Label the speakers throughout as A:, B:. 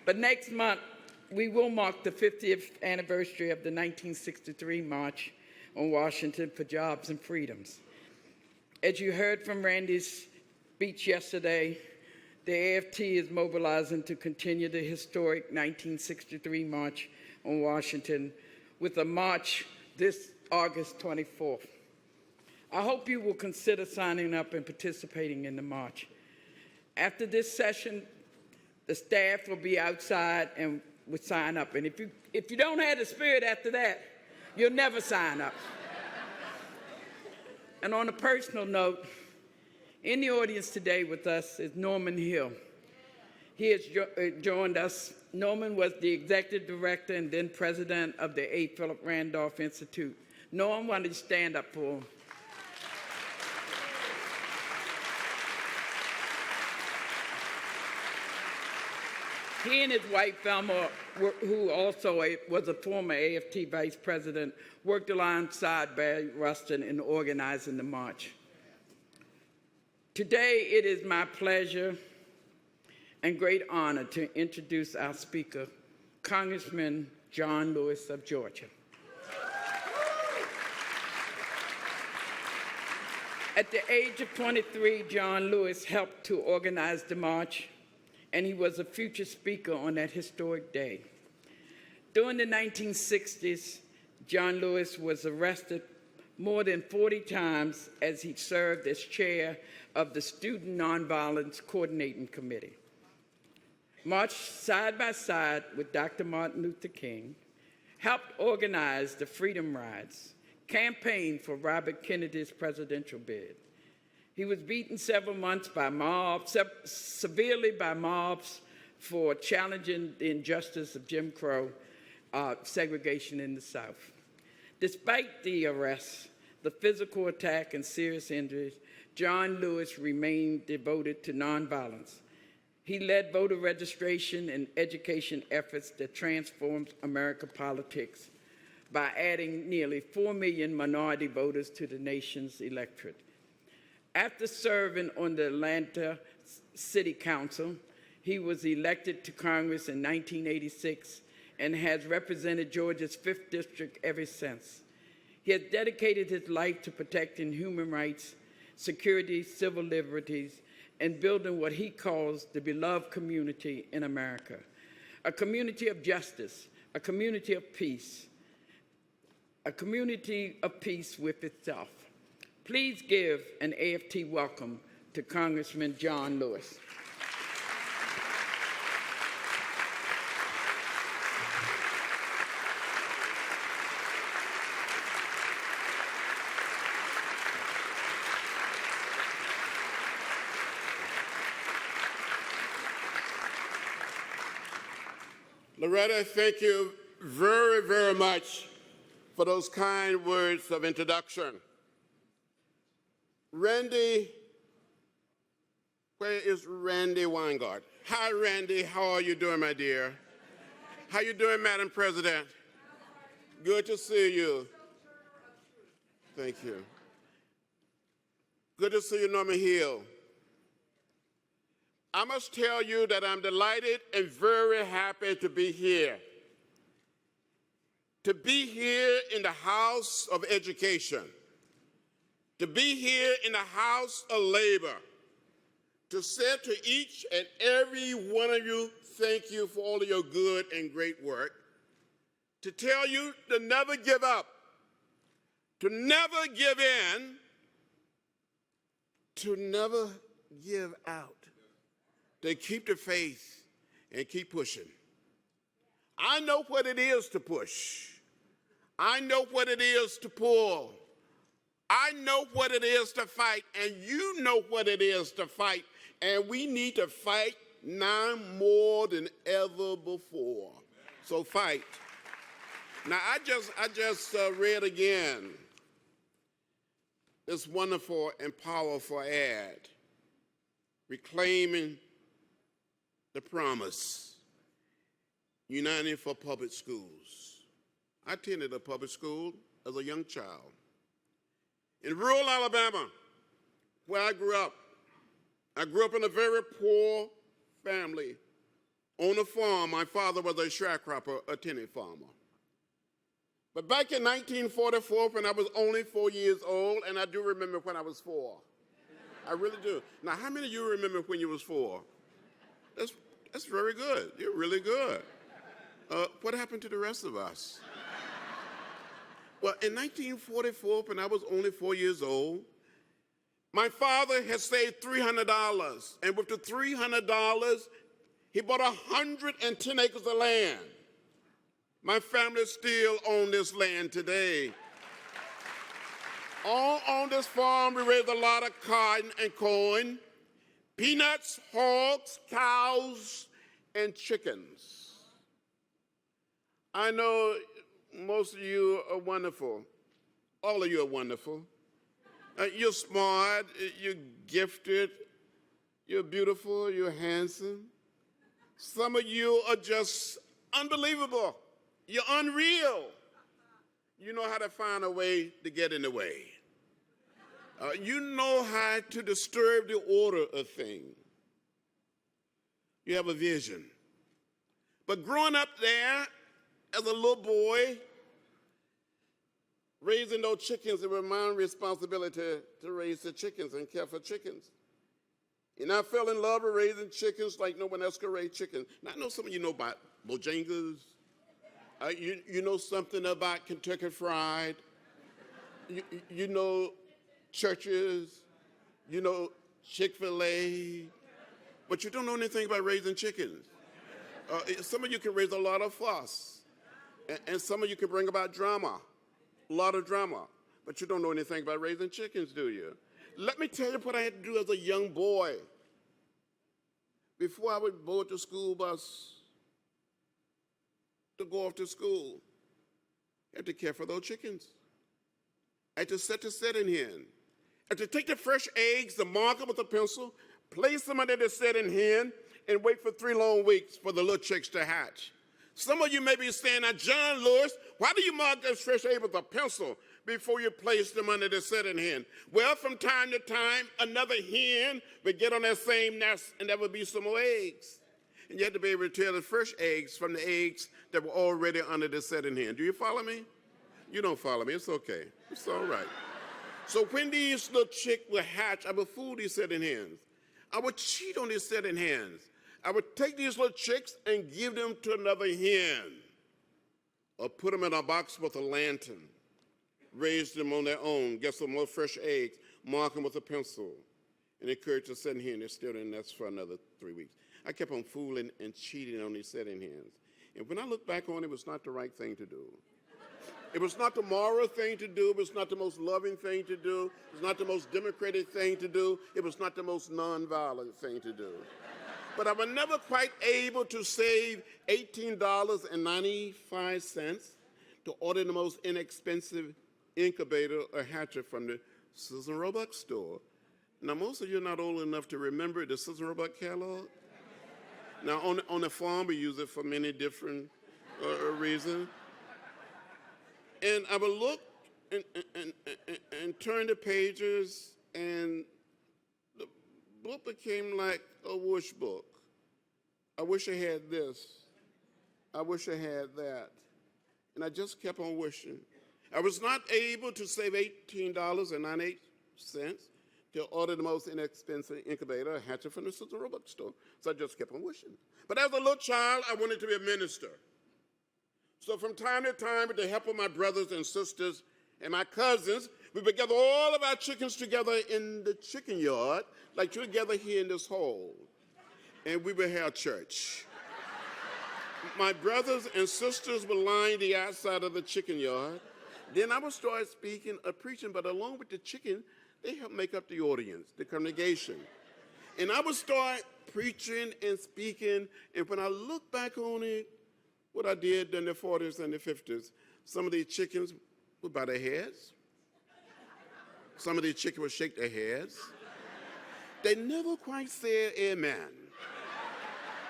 A: But next month, we will mark the 50th anniversary of the 1963 March on Washington for Jobs and Freedoms. As you heard from Randy's speech yesterday, the AFT is mobilizing to continue the historic 1963 March on Washington with a march this August 24th. I hope you will consider signing up and participating in the march. After this session, the staff will be outside and will sign up. And if you don't have the spirit after that, you'll never sign up. And on a personal note, in the audience today with us is Norman Hill. He has joined us. Norman was the executive director and then president of the A. Philip Randolph Institute. Norman, why don't you stand up for him? He and his wife, Velma, who also was a former AFT vice president, worked alongside Barry Rustin in organizing the march. Today, it is my pleasure and great honor to introduce our speaker, Congressman John Lewis of Georgia. At the age of 23, John Lewis helped to organize the march, and he was a future speaker on that historic day. During the 1960s, John Lewis was arrested more than 40 times as he served as chair of the Student Nonviolence Coordinating Committee. Marched side by side with Dr. Martin Luther King, helped organize the Freedom Rides, campaigned for Robert Kennedy's presidential bid. He was beaten several months by mobs, severely by mobs for challenging the injustice of Jim Crow segregation in the South. Despite the arrests, the physical attack, and serious injuries, John Lewis remained devoted to nonviolence. He led voter registration and education efforts that transformed American politics by adding nearly 4 million minority voters to the nation's electorate. After serving on the Atlanta City Council, he was elected to Congress in 1986 and has represented Georgia's 5th District ever since. He has dedicated his life to protecting human rights, security, civil liberties, and building what he calls the beloved community in America, a community of justice, a community of peace with itself. Please give an AFT welcome to Congressman John Lewis.
B: Loretta, thank you very, very much for those kind words of introduction. Randy, where is Randy Weingart? Hi, Randy. How are you doing, my dear? How you doing, Madam President? Good to see you. Thank you. Good to see you, Norman Hill. I must tell you that I'm delighted and very happy to be here. To be here in the House of Education. To be here in the House of Labor. To say to each and every one of you, thank you for all of your good and great work. To tell you to never give up. To never give in. To never give out. To keep the faith and keep pushing. I know what it is to push. I know what it is to pull. I know what it is to fight, and you know what it is to fight, and we need to fight now more than ever before. So fight. Now, I just read again this wonderful and powerful ad reclaiming the promise, Uniting for Public Schools. I attended a public school as a young child. In rural Alabama, where I grew up in a very poor family. on a farm. My father was a sharecropper, a tenant farmer. But back in 1944, when I was only 4 years old, and I do remember when I was 4. I really do. Now, how many of you remember when you was 4? That's very good. You're really good. What happened to the rest of us? Well, in 1944, when I was only 4 years old, my father had saved $300. And with the $300, he bought 110 acres of land. My family still own this land today. All on this farm, we raised a lot of cotton and corn, peanuts, hogs, cows, and chickens. I know most of you are wonderful. All of you are wonderful. You're smart, you're gifted, you're beautiful, you're handsome. Some of you are just unbelievable. You're unreal. You know how to find a way to get in the way. You know how to disturb the order of things. You have a vision. But growing up there as a little boy, raising those chickens, it was my responsibility to raise the chickens and care for chickens. And I fell in love with raising chickens like no one else could raise chickens. Now, I know some of you know about Bojangles. You know something about Kentucky Fried. You know Churches. You know Chick-fil-A. But you don't know anything about raising chickens. Some of you can raise a lot of fuss. And some of you can bring about drama. A lot of drama. But you don't know anything about raising chickens, do you? Let me tell you what I had to do as a young boy. Before I would board the school bus to go off to school, I had to care for those chickens. I had to set the setting hen. I had to take the fresh eggs, the mark them with a pencil, place them under the setting hen, and wait for 3 long weeks for the little chicks to hatch. Some of you may be saying, now, John Lewis, why do you mark those fresh eggs with a pencil before you place them under the setting hen? Well, from time to time, another hen would get on that same nest, and there would be some more eggs. And you had to be able to tell the fresh eggs from the eggs that were already under the setting hen. Do you follow me? You don't follow me. It's okay. It's all right. So when these little chicks would hatch, I would fool these setting hens. I would cheat on these setting hens. I would take these little chicks and give them to another hen, or put them in a box with a lantern, raise them on their own, get some more fresh eggs, mark them with a pencil, and encourage the setting hen to stay in the nest for another 3 weeks. I kept on fooling and cheating on these setting hens. And when I look back on it, it was not the right thing to do. It was not the moral thing to do. It was not the most loving thing to do. It was not the most democratic thing to do. It was not the most nonviolent thing to do. But I was never quite able to save $18.95 to order the most inexpensive incubator or hatcher from the Susan Roebuck store. Now, most of you are not old enough to remember the Susan Roebuck catalog. Now, on the farm, we use it for many different reasons. And I would look and turn the pages, and the book became like a wish book. I wish I had this. I wish I had that. And I just kept on wishing. I was not able to save $18.98 to order the most inexpensive incubator, a hatchet from the Susan Roebuck store. So I just kept on wishing. But as a little child, I wanted to be a minister. So from time to time, with the help of my brothers and sisters and my cousins, we would gather all of our chickens together in the chicken yard, like you're together here in this hall. And we would have church. My brothers and sisters would line the outside of the chicken yard. Then I would start speaking or preaching, but along with the chicken, they helped make up the audience, the congregation. And I would start preaching and speaking, and when I look back on it, what I did in the 40s and the 50s, some of these chickens would bow their heads. Some of these chickens would shake their heads. They never quite said amen.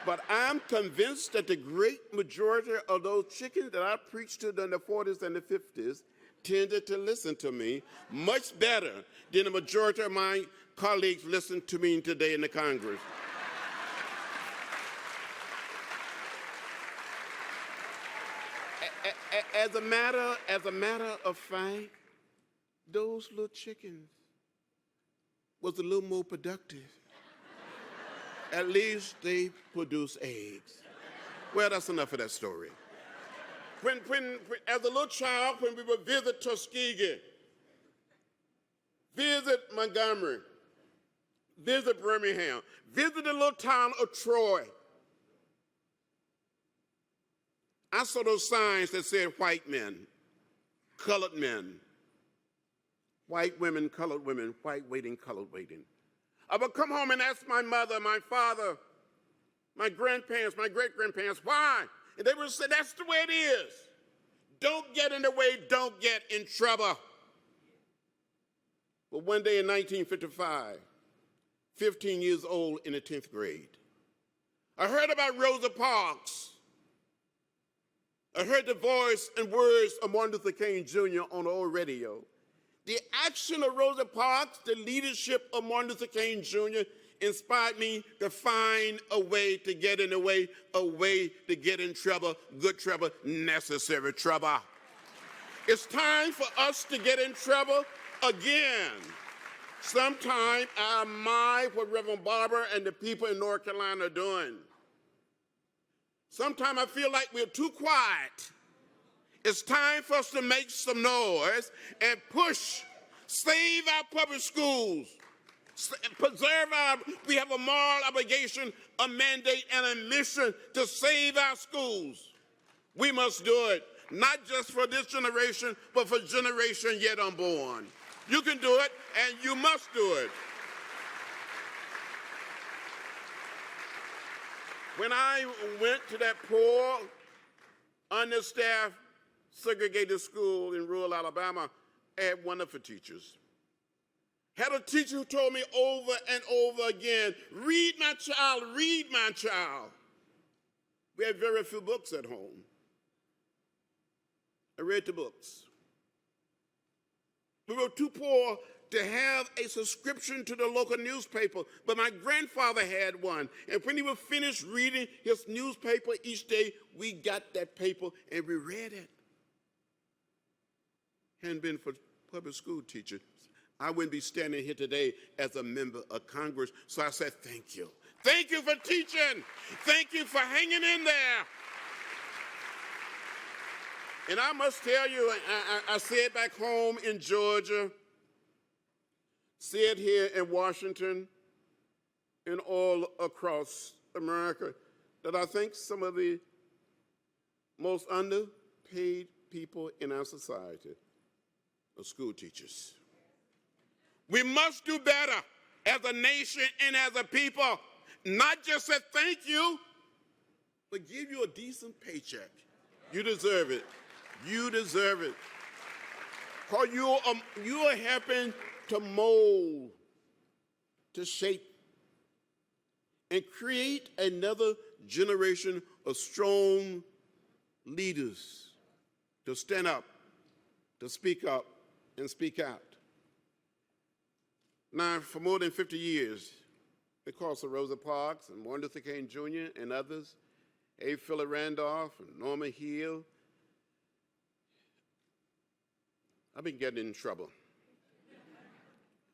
B: But I'm convinced that the great majority of those chickens that I preached to in the 40s and the 50s tended to listen to me much better than the majority of my colleagues listen to me today in the Congress. As a matter of fact, those little chickens was a little more productive. At least they produce eggs. Well, that's enough of that story. When as a little child, when we would visit Tuskegee, visit Montgomery, visit Birmingham, visit the little town of Troy, I saw those signs that said white men, colored men, white women, white waiting, colored waiting. I would come home and ask my mother, my father, my grandparents, my great-grandparents, why? And they would say, that's the way it is. Don't get in the way, don't get in trouble. But one day in 1955, 15 years old in the 10th grade, I heard about Rosa Parks. I heard the voice and words of Martin Luther King Jr. on the old radio. The action of Rosa Parks, the leadership of Martin Luther King Jr. inspired me to find a way to get in the way, a way to get in trouble, good trouble, necessary trouble. It's time for us to get in trouble again. Sometime I admire what Reverend Barber and the people in North Carolina are doing. Sometimes I feel like we're too quiet. It's time for us to make some noise and push, save our public schools, preserve we have a moral obligation, a mandate, and a mission to save our schools. We must do it, not just for this generation, but for generation yet unborn. You can do it, and you must do it. When I went to that poor, understaffed, segregated school in rural Alabama, I had wonderful teachers. Had a teacher who told me over and over again, read my child, read my child. We had very few books at home. I read the books. We were too poor to have a subscription to the local newspaper, but my grandfather had one. And when he was finished reading his newspaper each day, we got that paper and we read it. Hadn't been for public school teachers, I wouldn't be standing here today as a member of Congress. So I said, thank you. Thank you for teaching. Thank you for hanging in there. And I must tell you, I said back home in Georgia, said here in Washington, and all across America, that I think some of the most underpaid people in our society are school teachers. We must do better as a nation and as a people, not just say thank you, but give you a decent paycheck. You deserve it. You deserve it. Because you are helping to mold, to shape, and create another generation of strong leaders to stand up, to speak up, and speak out. Now, for more than 50 years, because of Rosa Parks and Martin Luther King Jr. and others, A. Philip Randolph and Norman Hill, I've been getting in trouble.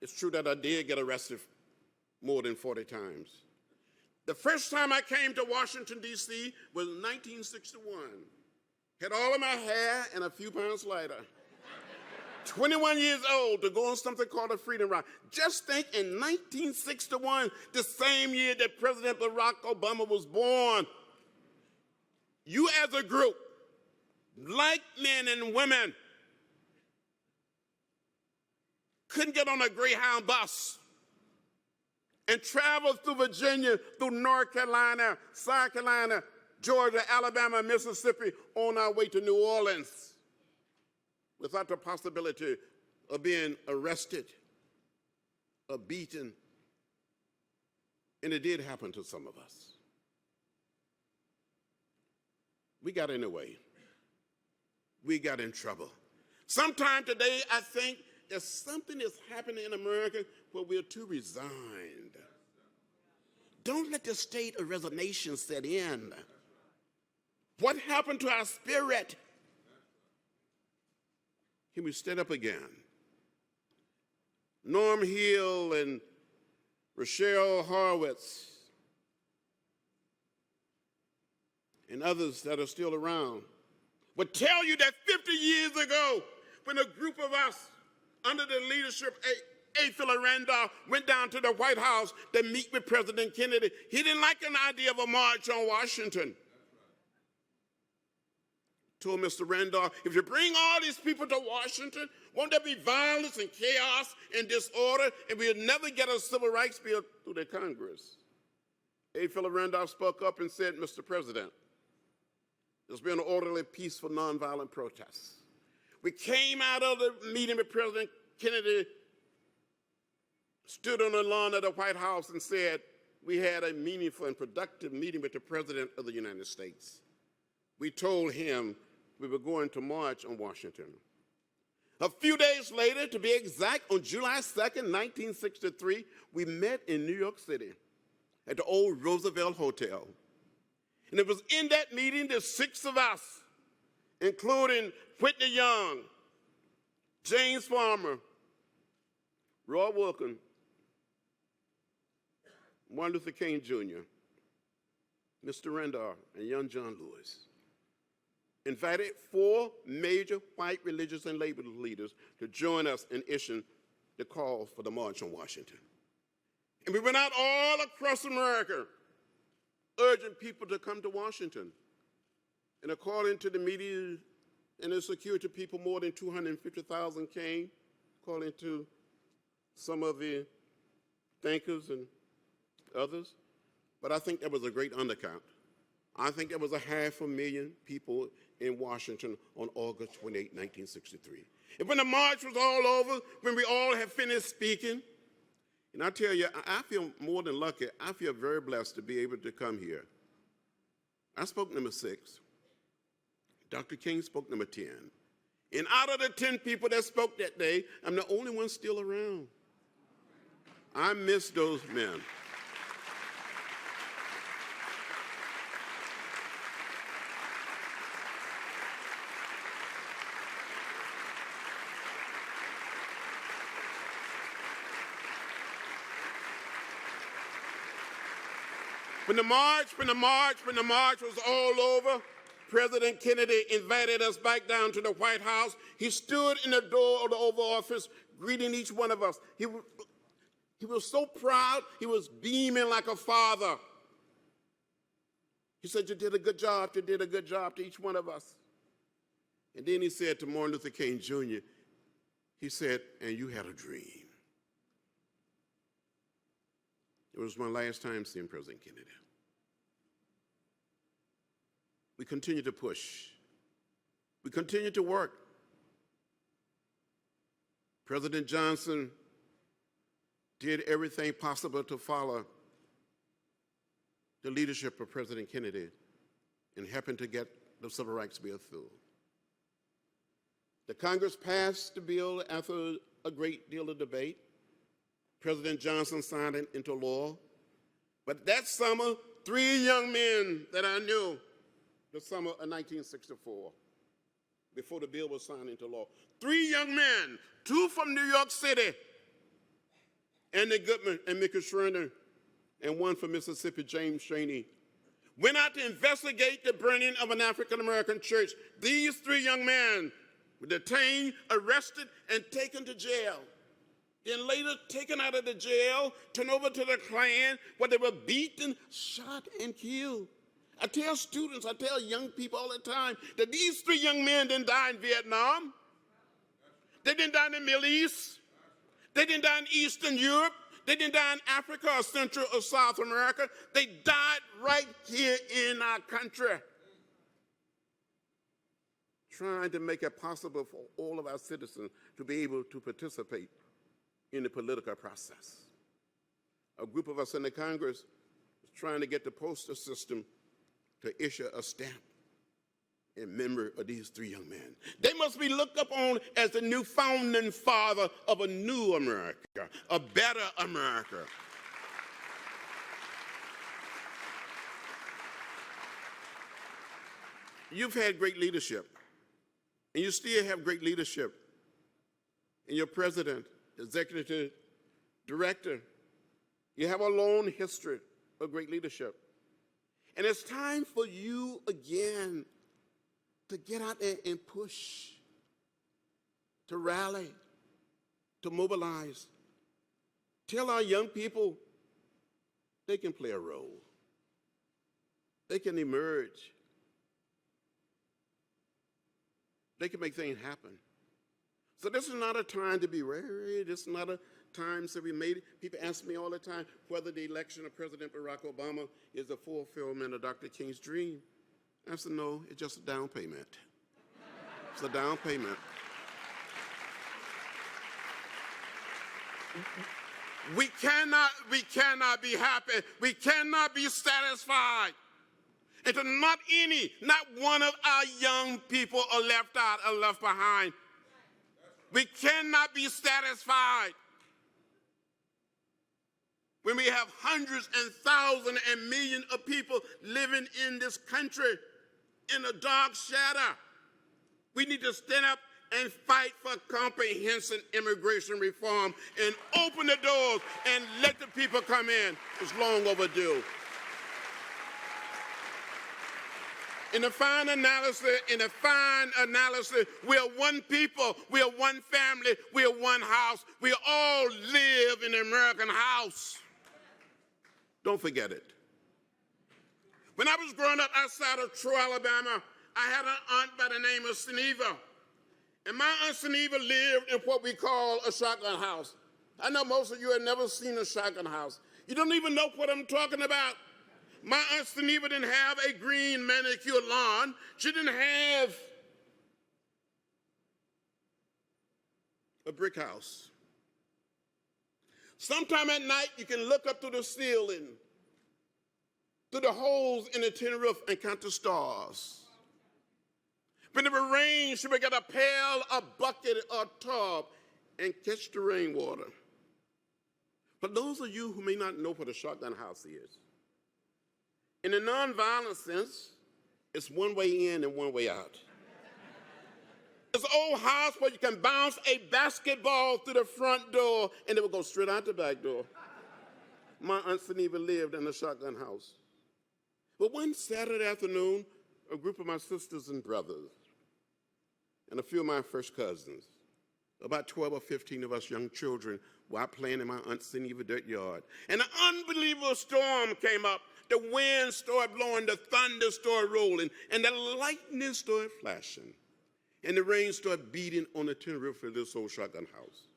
B: It's true that I did get arrested more than 40 times. The first time I came to Washington, D.C. was 1961. Had all of my hair and a few pounds lighter. 21 years old to go on something called a Freedom Ride. Just think, in 1961, the same year that President Barack Obama was born, you as a group, like men and women, couldn't get on a Greyhound bus and travel through Virginia, through North Carolina, South Carolina, Georgia, Alabama, Mississippi, on our way to New Orleans without the possibility of being arrested or beaten. And it did happen to some of us. We got in the way. We got in trouble. Sometime today, I think that something is happening in America where we're too resigned. Don't let the state of resignation set in. What happened to our spirit? he would stand up again. Norm Hill and Rochelle Horowitz and others that are still around would tell you that 50 years ago, when a group of us, under the leadership of A. Philip Randolph, went down to the White House to meet with President Kennedy, he didn't like an idea of a march on Washington. Told Mr. Randolph, if you bring all these people to Washington, won't there be violence and chaos and disorder, and we'll never get a civil rights bill through the Congress? A. Philip Randolph spoke up and said, Mr. President, there's been an orderly, peaceful, nonviolent protest. We came out of the meeting with President Kennedy, stood on the lawn of the White House and said, we had a meaningful and productive meeting with the President of the United States. We told him we were going to march on Washington. A few days later, to be exact, on July 2nd, 1963, we met in New York City at the old Roosevelt Hotel. And it was in that meeting that 6 of us, including Whitney Young, James Farmer, Roy Wilkins, Martin Luther King Jr., Mr. Randolph, and young John Lewis, invited 4 major white religious and labor leaders to join us in issuing the call for the March on Washington. And we went out all across America, urging people to come to Washington. And according to the media and the security people, more than 250,000 came, according to some of the thinkers and others. But I think that was a great undercount. I think there was 500,000 people in Washington on August 28, 1963. And when the march was all over, when we all had finished speaking, and I tell you, I feel more than lucky. I feel very blessed to be able to come here. I spoke number 6. Dr. King spoke number 10. And out of the 10 people that spoke that day, I'm the only one still around. I miss those men. When the march was all over, President Kennedy invited us back down to the White House. He stood in the door of the Oval Office, greeting each one of us. He was so proud, he was beaming like a father. He said, you did a good job to each one of us. And then he said to Martin Luther King Jr., he said, and you had a dream. It was my last time seeing President Kennedy. We continue to push. We continue to work. President Johnson did everything possible to follow the leadership of President Kennedy in helping to get the Civil Rights Bill through. The Congress passed the bill after a great deal of debate. President Johnson signed it into law. But that summer, 3 young men that I knew, the summer of 1964, before the bill was signed into law, 3 young men, 2 from New York City, Andy Goodman and Mickey Schreiner, and 1 from Mississippi, James Chaney, went out to investigate the burning of an African-American church. These 3 young men were detained, arrested, and taken to jail. Then later taken out of the jail, turned over to the Klan, where they were beaten, shot, and killed. I tell students, I tell young people all the time that these 3 young men didn't die in Vietnam. They didn't die in the Middle East. They didn't die in Eastern Europe. They didn't die in Africa or Central or South America. They died right here in our country, trying to make it possible for all of our citizens to be able to participate in the political process. A group of us in the Congress is trying to get the postal system to issue a stamp in memory of these 3 young men. They must be looked upon as the new founding father of a new America, a better America. You've had great leadership, and you still have great leadership and your president, executive director. You have a long history of great leadership. And it's time for you again to get out there and push, to rally, to mobilize. Tell our young people they can play a role. They can emerge. They can make things happen. So this is not a time to be worried. This is not a time to be made. People ask me all the time whether the election of President Barack Obama is a fulfillment of Dr. King's dream. I said, no, it's just a down payment. It's a down payment. We cannot be happy. We cannot be satisfied until not one of our young people are left out or left behind. We cannot be satisfied when we have hundreds and thousands and millions of people living in this country in a dark shadow. We need to stand up and fight for comprehensive immigration reform and open the doors and let the people come in. It's long overdue. In the fine analysis, we are one people, we are one family, we are one house. We all live in the American house. Don't forget it. When I was growing up outside of Troy, Alabama, I had an aunt by the name of Seneva. And my Aunt Seneva lived in what we call a shotgun house. I know most of you have never seen a shotgun house. You don't even know what I'm talking about. My Aunt Seneva didn't have a green manicured lawn. She didn't have a brick house. Sometime at night, you can look up through the ceiling, through the holes in the tin roof, and count the stars. When it would rain, she would get a pail, a bucket, or a tub, and catch the rainwater. But those of you who may not know what a shotgun house is, in a nonviolent sense, it's one way in and one way out. It's an old house where you can bounce a basketball through the front door and it will go straight out the back door. My Aunt Seneva lived in a shotgun house. But one Saturday afternoon, a group of my sisters and brothers and a few of my first cousins, about 12 or 15 of us young children, were out playing in my Aunt Seneva dirt yard. And an unbelievable storm came up. The wind started blowing, the thunder started rolling, and the lightning started flashing. And the rain started beating on the tin roof of this old shotgun house.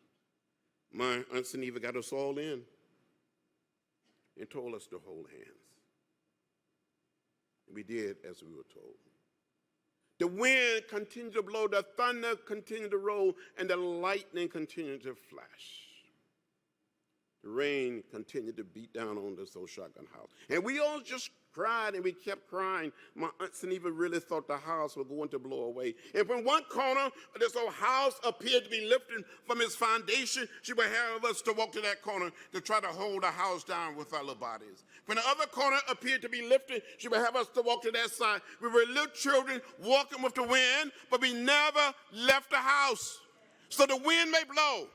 B: My Aunt Seneva got us all in and told us to hold hands. And we did as we were told. The wind continued to blow, the thunder continued to roll, and the lightning continued to flash. The rain continued to beat down on this old shotgun house. And we all just cried and we kept crying. My Aunt Seneva really thought the house was going to blow away. And when one corner of this old house appeared to be lifting from its foundation, she would have us to walk to that corner to try to hold the house down with our little bodies. When the other corner appeared to be lifted, she would have us to walk to that side. We were little children walking with the wind, but we never left the house. So the wind may blow,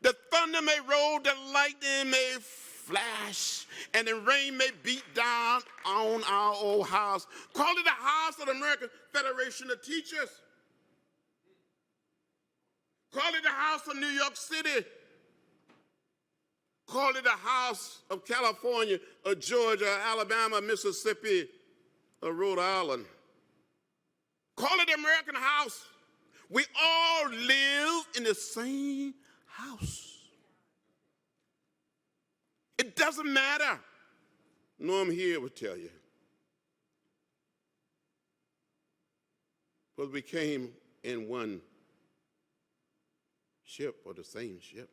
B: the thunder may roll, the lightning may flash, and the rain may beat down on our old house. Call it the house of the American Federation of Teachers. Call it the house of New York City. Call it the house of California, or Georgia, Alabama, Mississippi, or Rhode Island. Call it the American house. We all live in the same house. It doesn't matter. Norm here would tell you. Because we came in one ship, or the same ship,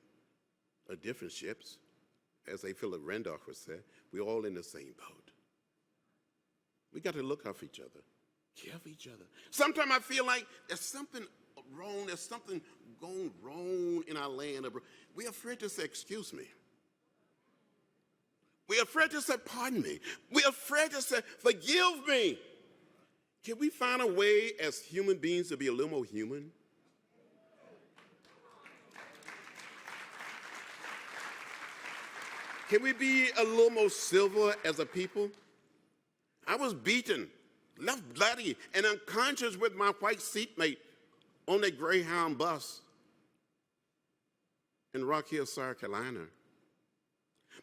B: or different ships, as A. Philip Randolph would say, we're all in the same boat. We got to look out for each other, care for each other. Sometimes I feel like there's something wrong, there's something going wrong in our land. We're afraid to say, excuse me. We're afraid to say, pardon me. We're afraid to say, forgive me. Can we find a way as human beings to be a little more human? Can we be a little more civil as a people? I was beaten, left bloody, and unconscious with my white seatmate on a Greyhound bus in Rock Hill, South Carolina.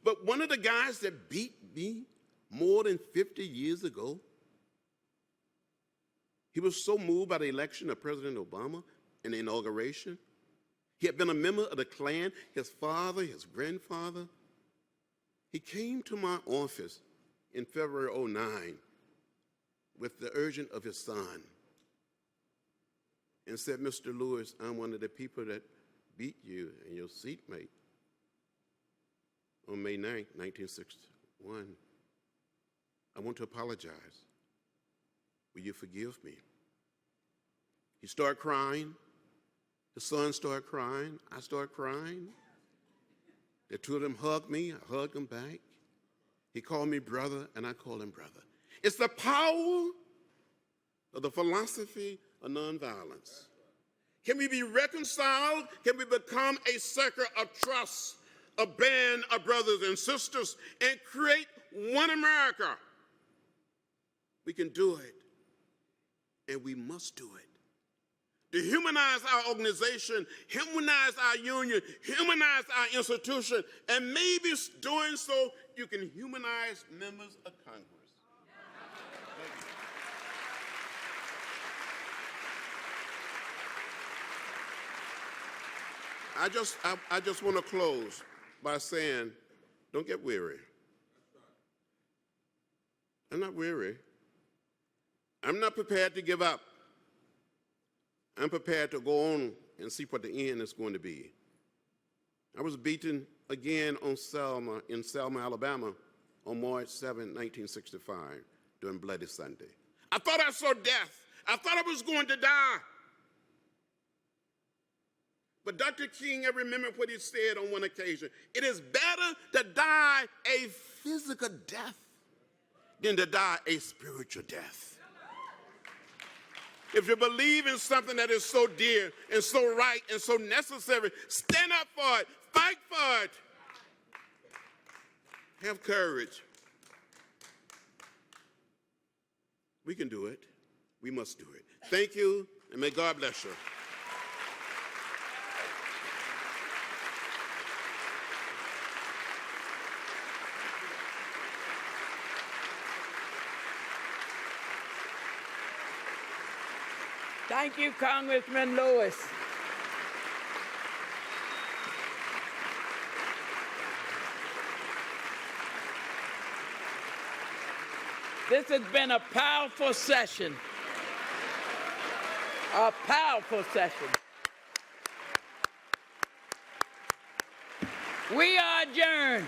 B: But one of the guys that beat me more than 50 years ago, he was so moved by the election of President Obama and the inauguration. He had been a member of the Klan, his father, his grandfather. He came to my office in February of '09 with the urgent of his son and said, "Mr. Lewis, I'm one of the people that beat you and your seatmate on May 9th, 1961. I want to apologize. Will you forgive me?" He started crying. The son started crying. I started crying. The two of them hugged me. I hugged them back. He called me brother, and I called him brother. It's the power of the philosophy of nonviolence. Can we be reconciled? Can we become a circle of trust, a band of brothers and sisters, and create one America? We can do it, and we must do it. To humanize our organization, humanize our union, humanize our institution, and maybe doing so, you can humanize members of Congress. I just want to close by saying, don't get weary. I'm not weary. I'm not prepared to give up. I'm prepared to go on and see what the end is going to be. I was beaten again in Selma, Alabama on March 7, 1965, during Bloody Sunday. I thought I saw death. I thought I was going to die. But Dr. King, I remember what he said on one occasion. It is better to die a physical death than to die a spiritual death. If you believe in something that is so dear and so right and so necessary, stand up for it, fight for it. Have courage. We can do it. We must do it. Thank you, and may God bless you.
A: Thank you, Congressman Lewis. This has been a powerful session. A powerful session. We are adjourned.